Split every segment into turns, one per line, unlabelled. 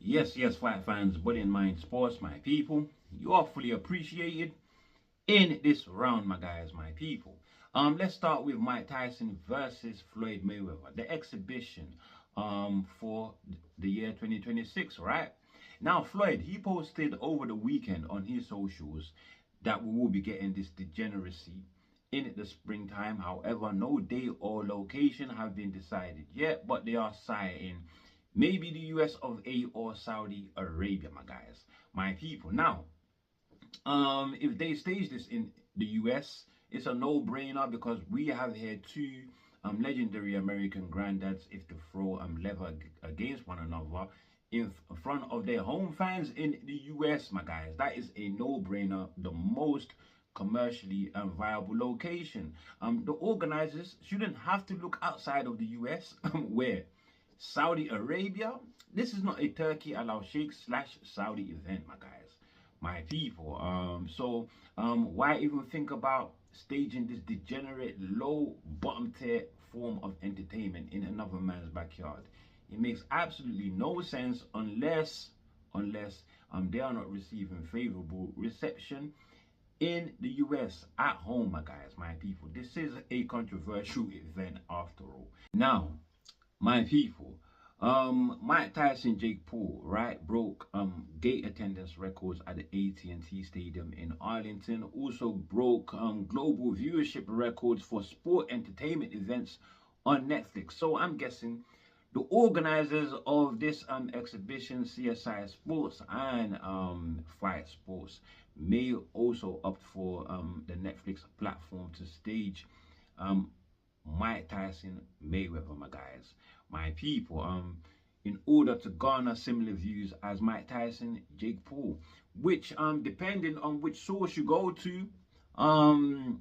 Yes, fight fans, body and mind sports, my people. You are fully appreciated in this round, my guys, my people. Let's start with Mike Tyson versus Floyd Mayweather, the exhibition for the year 2026, right? Now, Floyd, he posted over the weekend on his socials that we will be getting this degeneracy in the springtime. However, no date or location have been decided yet, but they are citing maybe the US of A or Saudi Arabia, my guys, my people. Now, if they stage this in the US, it's a no-brainer because we have here two legendary American granddads if to throw leather against one another in front of their home fans in the US, my guys. That is a no-brainer, the most commercially viable location. The organizers shouldn't have to look outside of the US where Saudi Arabia. This is not a Turkey allow Sheikh / Saudi event, my guys, my people. Why even think about staging this degenerate low bottom tier form of entertainment in another man's backyard? It makes absolutely no sense unless they are not receiving favorable reception in the US at home, my guys, my people. This is a controversial event after all. Now, my people, Mike Tyson, Jake Paul, right, broke gate attendance records at the AT&T Stadium in Arlington. Also broke global viewership records for sport entertainment events on Netflix. So I'm guessing the organizers of this exhibition, CSI Sports and Fight Sports, may also opt for the Netflix platform to stage Mike Tyson Mayweather, my guys, my people, in order to garner similar views as Mike Tyson, Jake Paul, which depending on which source you go to,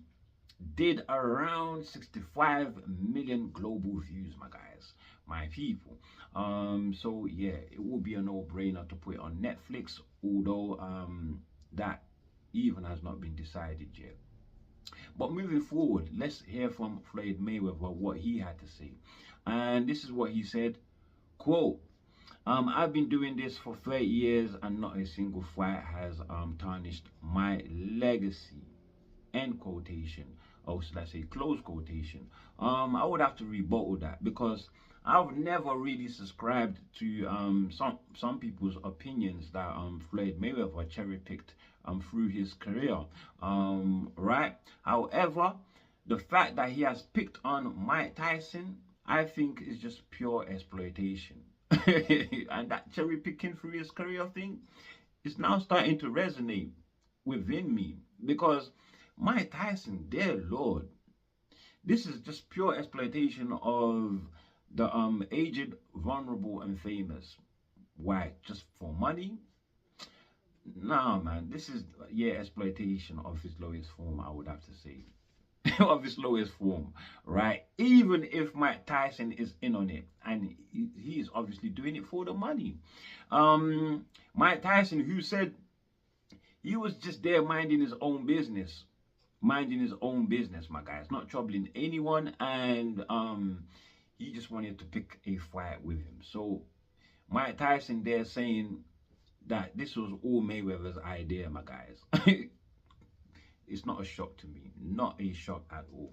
did around 65 million global views, my guys, my people. So yeah, it will be a no-brainer to put it on Netflix, although that even has not been decided yet. But moving forward, let's hear from Floyd Mayweather what he had to say. And this is what he said, quote, I've been doing this for 30 years and not a single fight has tarnished my legacy, end quotation. Or should I say close quotation. I would have to rebuttal that because I've never really subscribed to some people's opinions that Floyd Mayweather cherry-picked through his career, right? However, the fact that he has picked on Mike Tyson, I think is just pure exploitation. And that cherry-picking through his career thing is now starting to resonate within me because Mike Tyson, dear Lord, this is just pure exploitation of the aged, vulnerable, and famous. Why? Just for money? Nah, man, this is, yeah, exploitation of his lowest form, I would have to say. Of his lowest form, right? Even if Mike Tyson is in on it, and he is obviously doing it for the money. Mike Tyson, who said he was just there minding his own business, my guys, not troubling anyone, and he just wanted to pick a fight with him. So Mike Tyson there saying that this was all Mayweather's idea, my guys. It's not a shock to me, not a shock at all.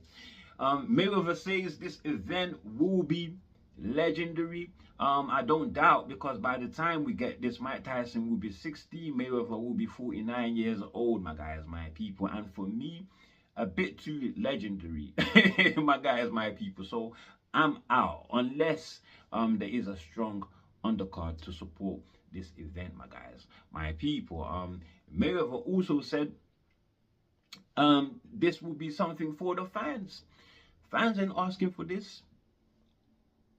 Mayweather says this event will be legendary. I don't doubt, because by the time we get this, Mike Tyson will be 60, Mayweather will be 49 years old, my guys, my people. And for me, a bit too legendary, my guys, my people. So I'm out unless there is a strong undercard to support this event, my guys, my people. Mayweather also said this will be something for the fans. Fans ain't asking for this.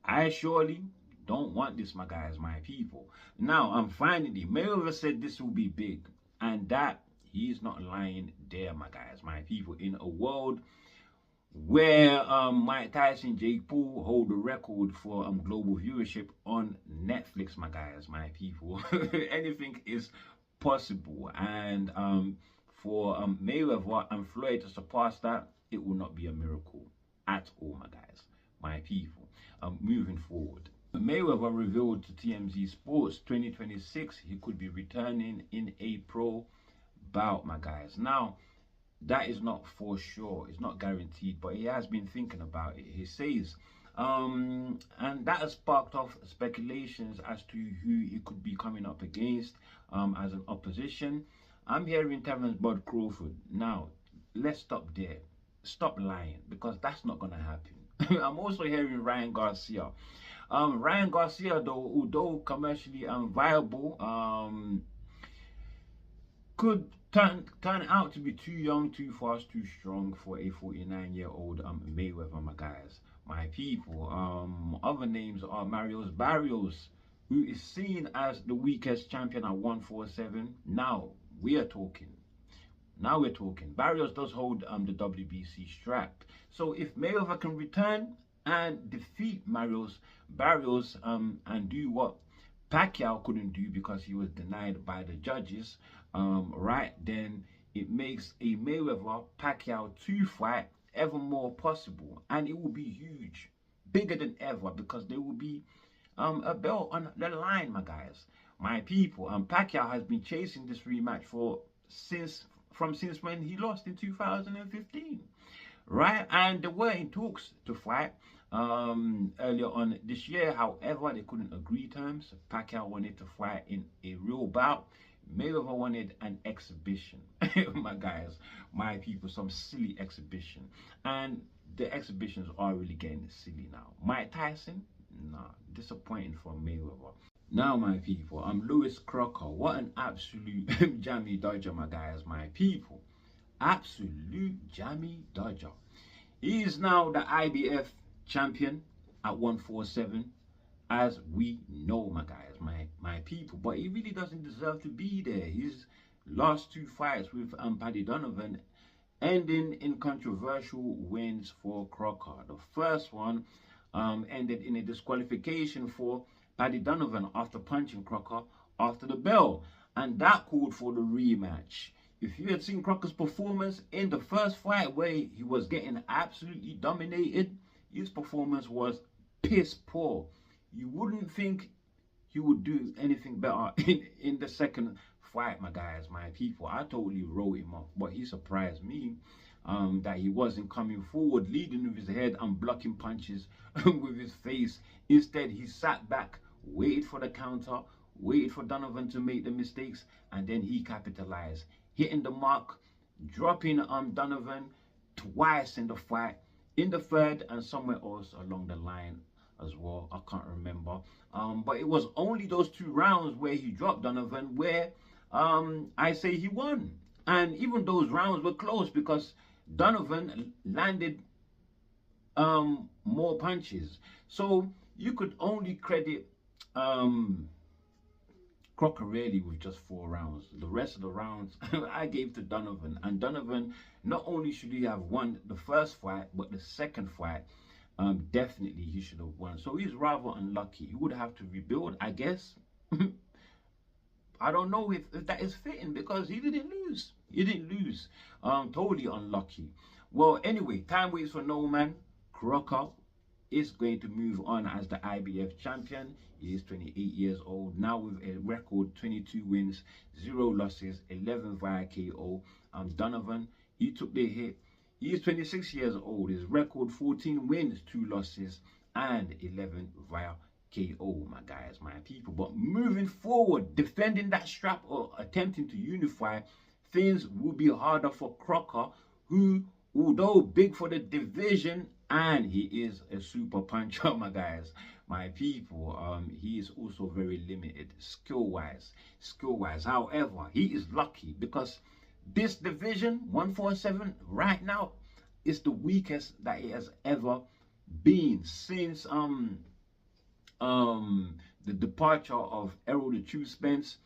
I surely don't want this, my guys, my people. Now, finally, Mayweather said this will be big, and that he's not lying there, my guys, my people. In a world where Mike Tyson, Jake Paul hold the record for global viewership on Netflix, my guys, my people, anything is possible. And for Mayweather and Floyd to surpass that, it will not be a miracle at all, my guys, my people. Moving forward, Mayweather revealed to TMZ Sports 2026 he could be returning in a pro bout, my guys. Now, that is not for sure. It's not guaranteed, but he has been thinking about it. He says, and that has sparked off speculations as to who he could be coming up against as an opposition. I'm hearing Terence Bud Crawford. Now, let's stop there. Stop lying, because that's not going to happen. I'm also hearing Ryan Garcia. Ryan Garcia, though, although commercially viable, could turn out to be too young, too fast, too strong for a 49-year-old Mayweather, my guys, my people. Other names are Marius Barrios, who is seen as the weakest champion at 147. Now we're talking. Barrios does hold the WBC strap. So if Mayweather can return and defeat Barrios and do what Pacquiao couldn't do because he was denied by the judges, right, then it makes a Mayweather-Pacquiao 2 fight ever more possible, and it will be huge, bigger than ever, because there will be a belt on the line, my guys, my people. Pacquiao has been chasing this rematch since when he lost in 2015, right? And they were in talks to fight earlier on this year. However, they couldn't agree terms. Pacquiao wanted to fight in a real bout. Mayweather wanted an exhibition. My guys, my people, some silly exhibition. And the exhibitions are really getting silly now. Mike Tyson? Nah, disappointing for Mayweather. Now, my people, Lewis Crocker. What an absolute jammy dodger, my guys, my people. Absolute jammy dodger. He is now the IBF champion at 147, as we know, my guys, my people. But he really doesn't deserve to be there. His last 2 fights with Paddy Donovan ending in controversial wins for Crocker. The first one ended in a disqualification for Paddy Donovan after punching Crocker after the bell, and that called for the rematch. If you had seen Crocker's performance in the first fight, where he was getting absolutely dominated, his performance was piss poor. You wouldn't think he would do anything better in the second fight, my guys, my people. I totally wrote him off, but he surprised me that he wasn't coming forward, leading with his head and blocking punches with his face. Instead, he sat back, waited for the counter, waited for Donovan to make the mistakes, and then he capitalized, hitting the mark, dropping Donovan twice in the fight, in the third and somewhere else along the line as well. I can't remember. But it was only those 2 rounds where he dropped Donovan where I say he won. And even those rounds were close because Donovan landed more punches. So you could only credit Crocker really with just 4 rounds. The rest of the rounds I gave to Donovan. And Donovan, not only should he have won the first fight, but the second fight, definitely he should have won. So he's rather unlucky. He would have to rebuild, I guess. I don't know if that is fitting, because he didn't lose. He didn't lose. Totally unlucky. Well, anyway, time waits for no man. Crocker is going to move on as the IBF champion. He is 28 years old now with a record 22 wins, 0 losses, 11 via KO. Donovan, he took the hit. He is 26 years old. His record 14 wins, 2 losses, and 11 via KO, my guys, my people. But moving forward, defending that strap or attempting to unify, things will be harder for Crocker, who, although big for the division, and he is a super puncher, my guys, my people, he is also very limited skill-wise. However, he is lucky because this division, 147, right now, is the weakest that it has ever been since the departure of Errol the True Spence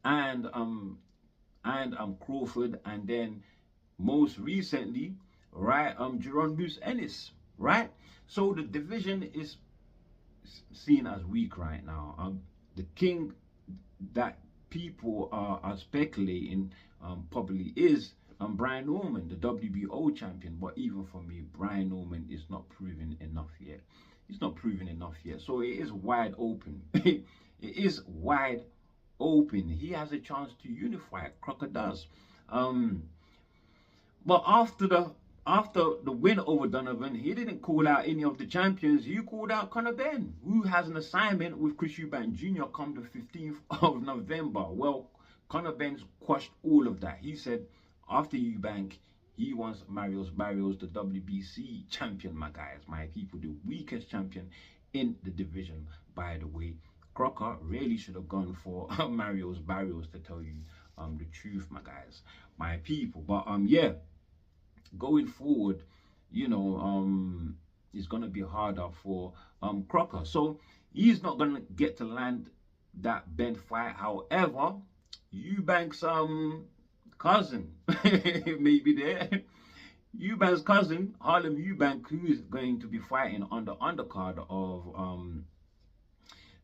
and Crawford, and then most recently, right, Jerome Bruce Ennis, right? So the division is seen as weak right now. The king that people are speculating probably is Brian Norman, the WBO champion. But even for me, Brian Norman is not proven enough yet. he's not proven enough yet. So it is wide open. It is wide open. He has a chance to unify. Crocker does. But after the win over Donovan, he didn't call out any of the champions. He called out Conor Benn, who has an assignment with Chris Eubank Jr. come the 15th of November. Well, Conor Benn quashed all of that. He said after Eubank, he wants Marius Barrios, the WBC champion, my guys, my people, the weakest champion in the division, by the way. Crocker really should have gone for Marius Barrios, to tell you the truth, my guys, my people. But yeah, going forward, you know, it's gonna be harder for Crocker. So he's not gonna get to land that Benn fight. However, Eubank's cousin maybe there. Eubank's cousin, Harlem Eubank, who is going to be fighting on the undercard of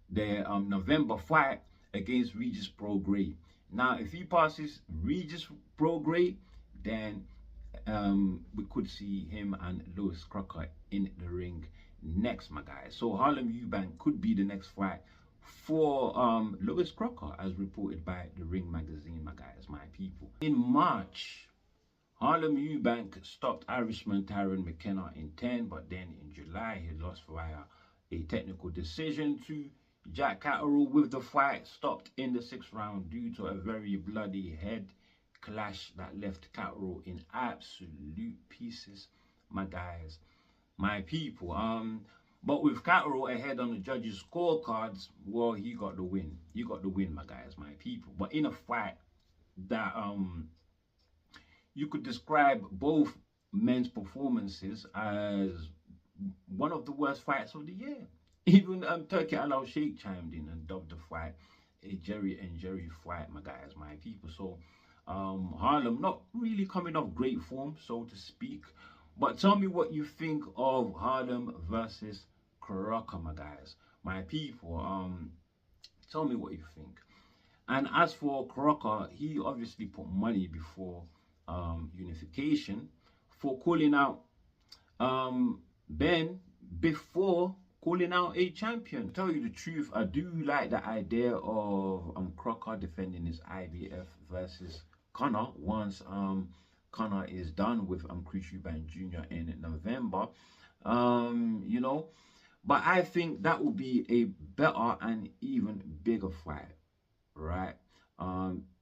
their November fight against Regis Prograis. Now, if he passes Regis Prograis, then we could see him and Lewis Crocker in the ring next, my guys. So Harlem Eubank could be the next fight for Lewis Crocker, as reported by the Ring magazine, my guys, my people. In March, Harlem Eubank stopped Irishman Tyron McKenna in 10, but then in July he lost via a technical decision to Jack Catterall, with the fight stopped in the 6th round due to a very bloody head clash that left Catterall in absolute pieces, my guys, my people. But with Catterall ahead on the judges' scorecards, well, he got the win. He got the win, my guys, my people. But in a fight that you could describe both men's performances as one of the worst fights of the year. Even Turkey Al Sheikh chimed in and dubbed the fight a Jerry and Jerry fight, my guys, my people. So Harlem not really coming off great form, so to speak. But tell me what you think of Harlem versus Crocker, my guys, my people. Tell me what you think. And as for Crocker, he obviously put money before unification for calling out Benn before calling out a champion. To tell you the truth, I do like the idea of Crocker defending his IBF versus Conor once Conor is done with Chris Eubank Jr. in November. You know, but I think that will be a better and even bigger fight, right?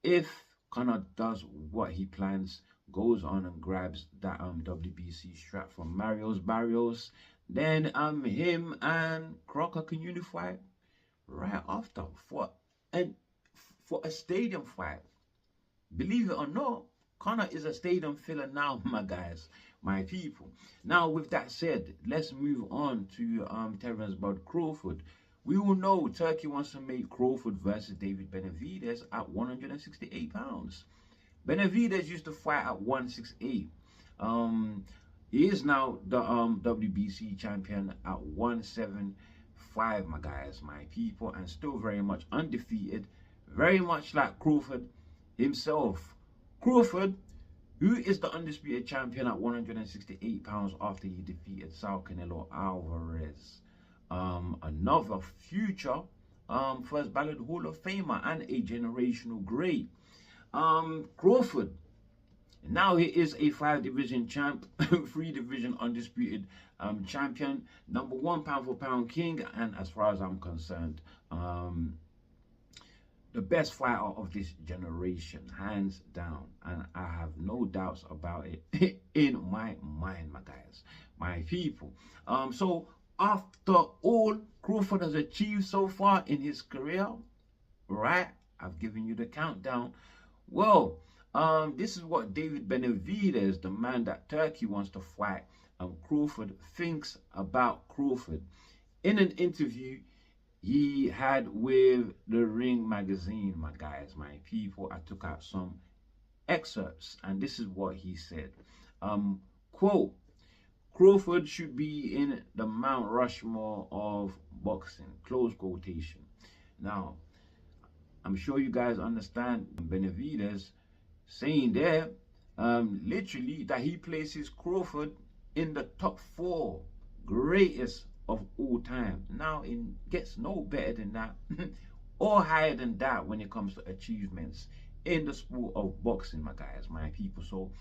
If Conor does what he plans, goes on and grabs that WBC strap from Marius Barrios, then him and Crocker can unify right after for a stadium fight. Believe it or not, Conor is a stadium filler now, my guys, my people. Now, with that said, let's move on to Terence Bud Crawford. We all know Turkey wants to make Crawford versus David Benavidez at 168 pounds. Benavidez used to fight at 168. He is now the WBC champion at 175, my guys, my people, and still very much undefeated, very much like Crawford himself. Crawford, who is the undisputed champion at 168 pounds after he defeated Saul Canelo Alvarez. Another future first ballot Hall of Famer and a generational great. Crawford, now he is a 5-division champ, 3-division undisputed champion, #1 pound for pound king, and as far as I'm concerned, the best fighter of this generation, hands down, and I have no doubts about it in my mind, my guys, my people. So after all Crawford has achieved so far in his career, right, I've given you the countdown. Well, this is what David Benavidez, the man that Turkey wants to fight, Crawford, thinks about Crawford. In an interview he had with the Ring magazine, my guys, my people, I took out some excerpts, and this is what he said. Quote, Crawford should be in the Mount Rushmore of boxing, close quotation. Now, I'm sure you guys understand Benavidez saying there, literally, that he places Crawford in the top 4 greatest of all time. Now it gets no better than that or higher than that when it comes to achievements in the sport of boxing, my guys, my people. So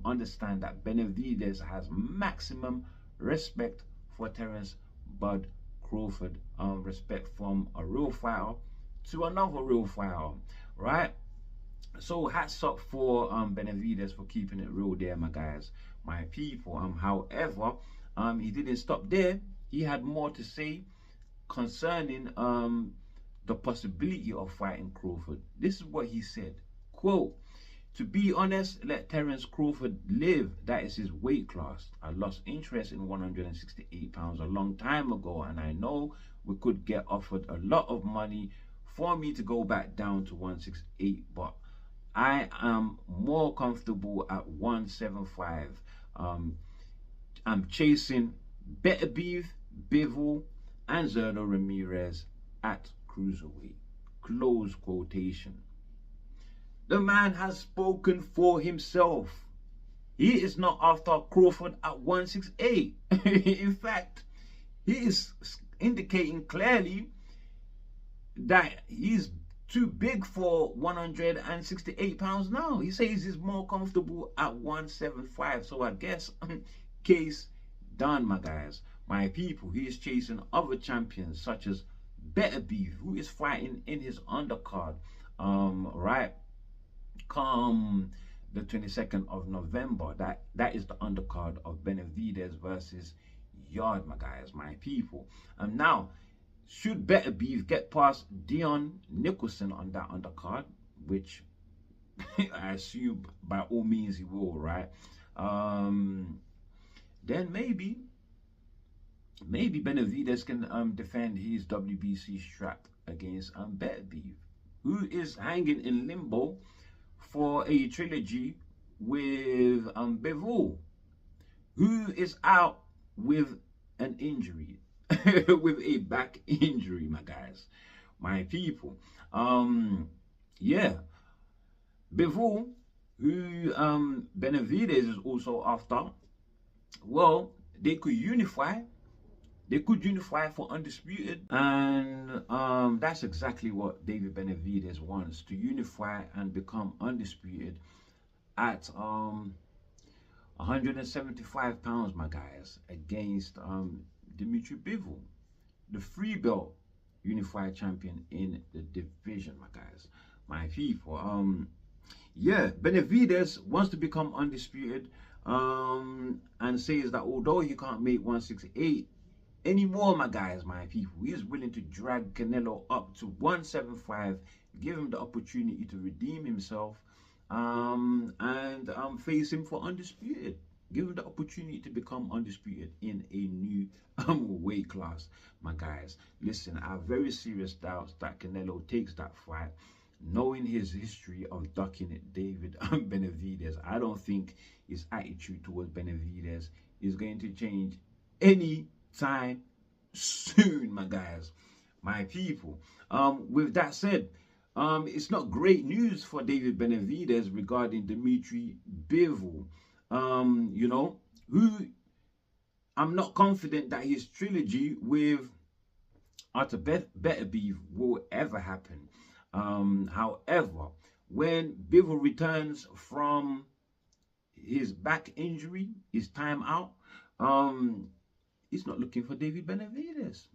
understand that Benavidez has maximum respect for Terence Bud Crawford. Respect from a real fighter to another real fighter, right? So hats up for Benavidez for keeping it real there, my guys, my people. However, he didn't stop there. He had more to say concerning the possibility of fighting Crawford. This is what he said. Quote, "To be honest, let Terence Crawford live. That is his weight class. I lost interest in 168 pounds a long time ago, and I know we could get offered a lot of money for me to go back down to 168, but I am more comfortable at 175. I'm chasing Benavidez, BIVOL, and Zerdo Ramirez at Cruiserweight." Close quotation. The man has spoken for himself. He is not after Crawford at 168. In fact, he is indicating clearly that he's too big for 168 pounds now. He says he's more comfortable at 175. So I guess case done, my guys, my people. He is chasing other champions such as Benavidez, who is fighting in his undercard, right, come the 22nd of November. That is the undercard of Benavidez versus Yard, my guys, my people. And now, should Benavidez get past Dion Nicholson on that undercard, which I assume by all means he will, right? Then maybe Benavidez can defend his WBC strap against Benavidez, who is hanging in limbo for a trilogy with BIVOL, who is out with an injury, with a back injury, my guys, my people. Yeah, BIVOL, who Benavidez is also after. Well, they could unify. They could unify for Undisputed, and that's exactly what David Benavidez wants, to unify and become Undisputed at 175 pounds, my guys, against Dimitri Bivol, the free belt unified champion in the division, my guys, my people. Yeah, Benavidez wants to become Undisputed, and says that although he can't make 168 anymore, my guys, my people, he is willing to drag Canelo up to 175, give him the opportunity to redeem himself, and face him for Undisputed. Give him the opportunity to become Undisputed in a new weight class, my guys. Listen, I have very serious doubts that Canelo takes that fight, knowing his history of ducking it, David Benavidez. I don't think his attitude towards Benavidez is going to change any time soon, my guys, my people. With that said, it's not great news for David Benavidez regarding Dimitri Bivol, you know, who I'm not confident that his trilogy with Artur Beterbiev will ever happen. However, when Bivol returns from his back injury, his time out, he's not looking for David Benavidez.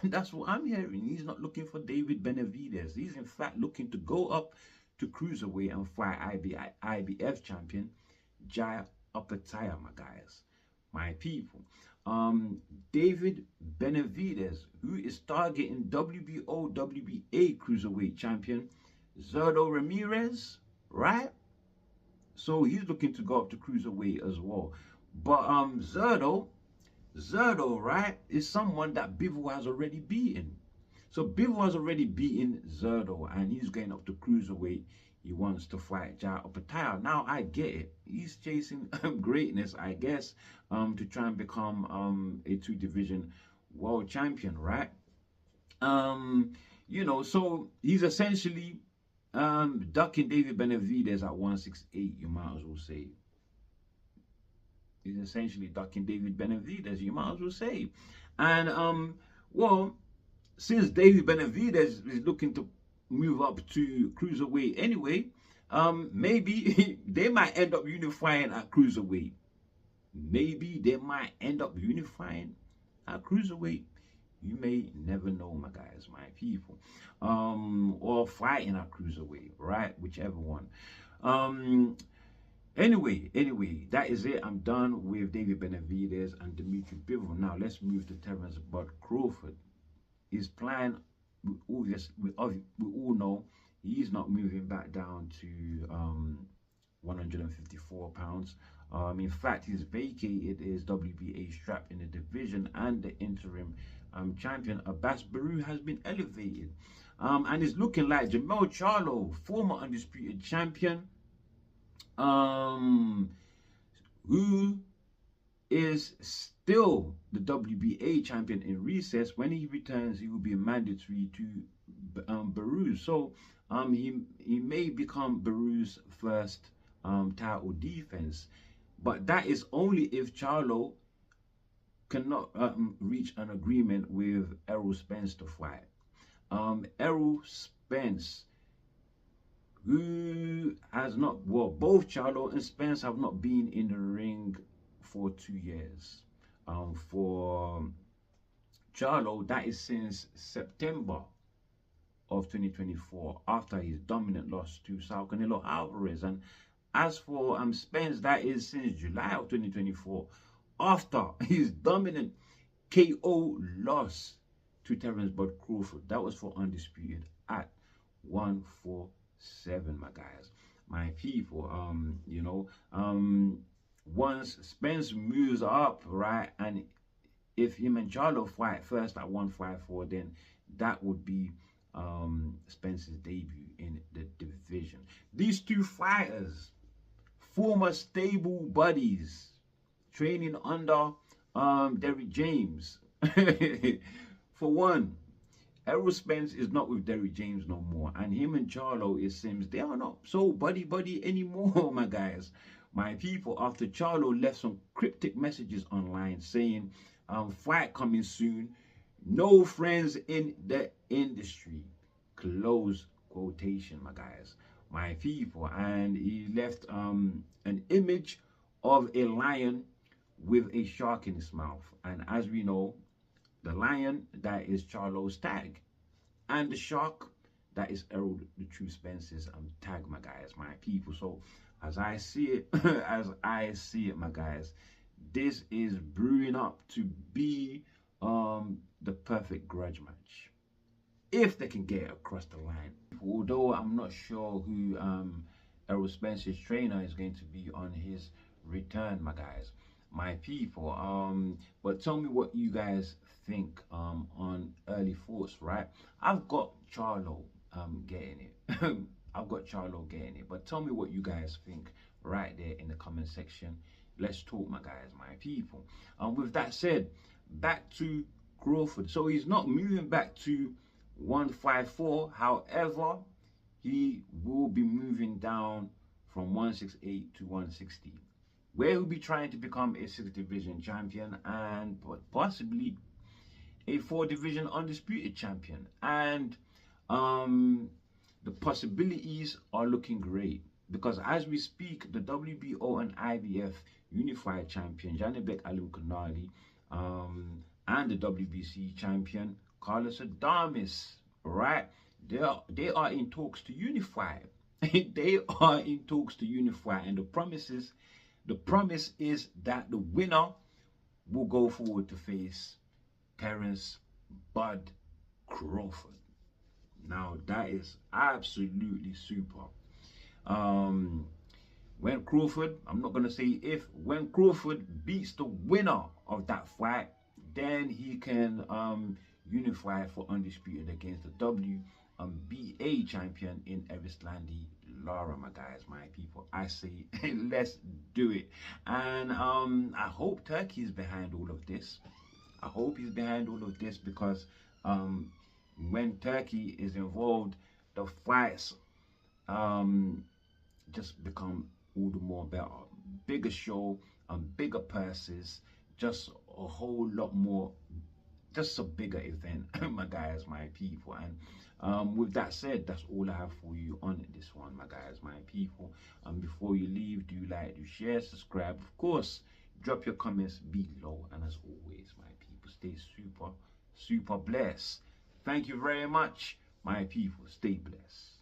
That's what I'm hearing. He's not looking for David Benavidez. He's in fact looking to go up to Cruiserweight and fight IBF champion Jai OPETAIA, my guys, my people. David Benavidez, who is targeting WBO, WBA Cruiserweight champion Zerdo Ramirez, right? So he's looking to go up to Cruiserweight as well. But Zerdo, right, is someone that Bivol has already beaten. So Bivol has already beaten Zerdo, and he's going up to Cruiserweight. He wants to fight Jai OPETAIA. Now I get it. He's chasing greatness, I guess, to try and become a two-division world champion, right? You know, so he's essentially ducking David Benavidez at 168, you might as well say. is essentially ducking David Benavidez, you might as well say. And well, since David Benavidez is looking to move up to cruiserweight anyway, maybe they might end up unifying at cruiserweight. Maybe they might end up unifying at cruiserweight. You may never know, my guys, my people. Or fighting at cruiserweight, right? Whichever one. Anyway, that is it. I'm done with David Benavidez and Dimitri Bivol. Now let's move to Terence Bud Crawford. His plan, we all know, he's not moving back down to 154 pounds. In fact, he's vacated his WBA strap in the division, and the interim champion Abbas Baru has been elevated. And it's looking like Jamel Charlo, former undisputed champion, who is still the WBA champion in recess. When he returns, he will be mandatory to Baru. So he may become Baru's first title defense, but that is only if Charlo cannot reach an agreement with Errol Spence to fight. Errol Spence, who has not, well, both Charlo and Spence have not been in the ring for 2 years. For Charlo, that is since September of 2024, after his dominant loss to Saul Canelo Alvarez. And as for Spence, that is since July of 2024, after his dominant KO loss to Terence Bud Crawford. That was for Undisputed at 147, my guys, my people. You know, once Spence moves up, right, and if him and Charlo fight first at 154, then that would be Spence's debut in the division. These two fighters, former stable buddies, training under Derrick James. For one, Errol Spence is not with Derrick James no more, and him and Charlo, it seems they are not so buddy anymore, my guys, my people. After Charlo left some cryptic messages online saying fight coming soon, no friends in the industry, close quotation, my guys, my people. And he left an image of a lion with a shark in his mouth, and as we know, the lion, that is Charlo's tag, and the shark, that is Errol the True Spence's tag, my guys, my people. So as I see it, my guys, this is brewing up to be the perfect grudge match, if they can get it across the line. Although I'm not sure who Errol Spence's trainer is going to be on his return, my guys, my people. But tell me what you guys think on early thoughts, right? I've got Charlo getting it. I've got Charlo getting it, but tell me what you guys think right there in the comment section. Let's talk, my guys, my people. With that said, back to Crawford. So he's not moving back to 154. However, he will be moving down from 168 to 160, where he'll be trying to become a 6th division champion and possibly a 4th division undisputed champion. And the possibilities are looking great, because as we speak, the WBO and IBF unified champion Janibek Alim Kunali and the WBC champion Carlos Adames, right, they are in talks to unify. They are in talks to unify, and the promise is that the winner will go forward to face Terence Bud Crawford. Now that is absolutely super. When Crawford, I'm not gonna say if, when Crawford beats the winner of that fight, then he can unify for Undisputed against the WBA champion in Erislandy Lara, my guys, my people. I say let's do it. And I hope Turkey is behind all of this. I hope he's behind all of this, because when Turkey is involved, the fights just become all the more better. Bigger show, bigger purses, just a whole lot more, just a bigger event, my guys, my people. And with that said, that's all I have for you on this one, my guys, my people. Before you leave, do like, do share, subscribe, of course, drop your comments below, and as always, my people, stay super blessed. Thank you very much, my people. Stay blessed.